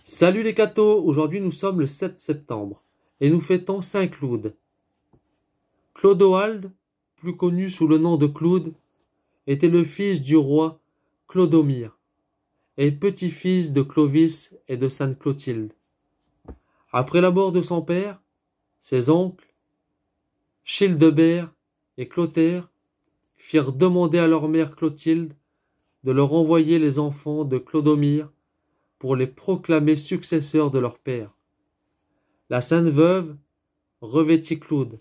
Salut les cathos, aujourd'hui nous sommes le 7 septembre et nous fêtons Saint Claude. Clodoald, plus connu sous le nom de Claude, était le fils du roi Clodomir et petit-fils de Clovis et de Sainte Clotilde. Après la mort de son père, ses oncles, Childebert et Clotaire, firent demander à leur mère Clotilde de leur envoyer les enfants de Clodomir pour les proclamer successeurs de leur père. La sainte veuve revêtit Claude,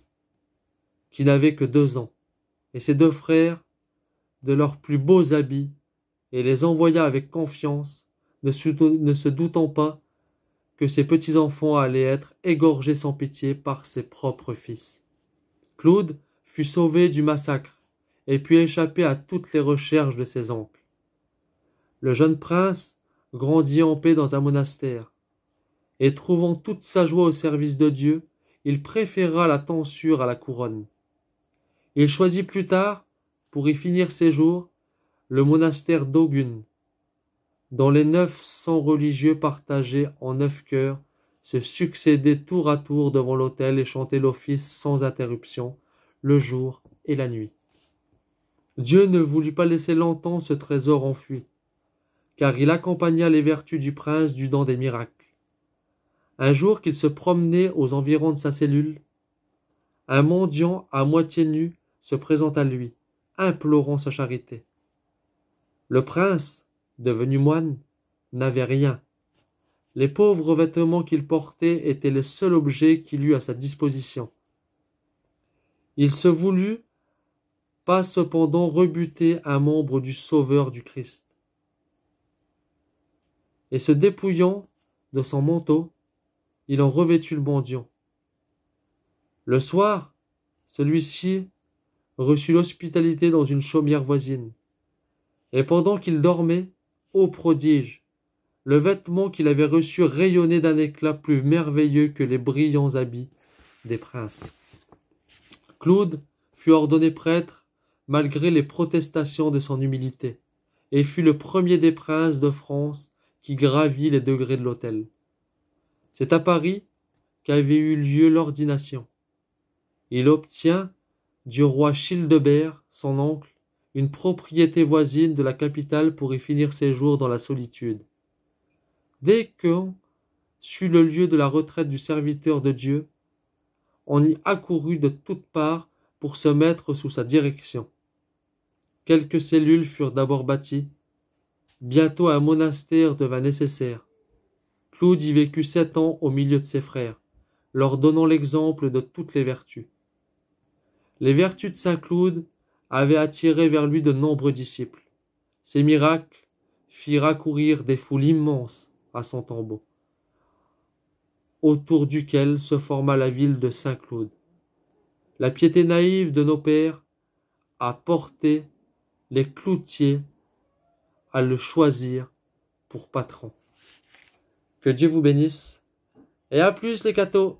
qui n'avait que 2 ans, et ses 2 frères de leurs plus beaux habits, et les envoya avec confiance, ne se doutant pas que ses petits-enfants allaient être égorgés sans pitié par ses propres fils. Claude fut sauvé du massacre, et put échapper à toutes les recherches de ses oncles. Le jeune prince grandit en paix dans un monastère, et trouvant toute sa joie au service de Dieu, il préféra la tonsure à la couronne. Il choisit plus tard, pour y finir ses jours, le monastère d'Augune, dont les 900 religieux partagés en 9 chœurs se succédaient tour à tour devant l'autel et chantaient l'office sans interruption, le jour et la nuit. Dieu ne voulut pas laisser longtemps ce trésor enfui, car il accompagna les vertus du prince du don des miracles. Un jour qu'il se promenait aux environs de sa cellule, un mendiant à moitié nu se présenta à lui, implorant sa charité. Le prince, devenu moine, n'avait rien. Les pauvres vêtements qu'il portait étaient les seuls objets qu'il eût à sa disposition. Il se voulut pas cependant rebuter un membre du Sauveur du Christ. Et se dépouillant de son manteau, il en revêtut le mendiant. Le soir, celui-ci reçut l'hospitalité dans une chaumière voisine. Et pendant qu'il dormait, ô prodige, le vêtement qu'il avait reçu rayonnait d'un éclat plus merveilleux que les brillants habits des princes. Claude fut ordonné prêtre malgré les protestations de son humilité, et fut le premier des princes de France qui gravit les degrés de l'autel. C'est à Paris qu'avait eu lieu l'ordination. Il obtient du roi Childebert, son oncle, une propriété voisine de la capitale pour y finir ses jours dans la solitude. Dès qu'on sut le lieu de la retraite du serviteur de Dieu, on y accourut de toutes parts pour se mettre sous sa direction. Quelques cellules furent d'abord bâties. Bientôt un monastère devint nécessaire. Claude y vécut 7 ans au milieu de ses frères, leur donnant l'exemple de toutes les vertus. Les vertus de saint Claude avaient attiré vers lui de nombreux disciples. Ses miracles firent accourir des foules immenses à son tombeau, autour duquel se forma la ville de Saint-Claude. La piété naïve de nos pères a porté les cloutiers à le choisir pour patron. Que Dieu vous bénisse, et à plus les cathos!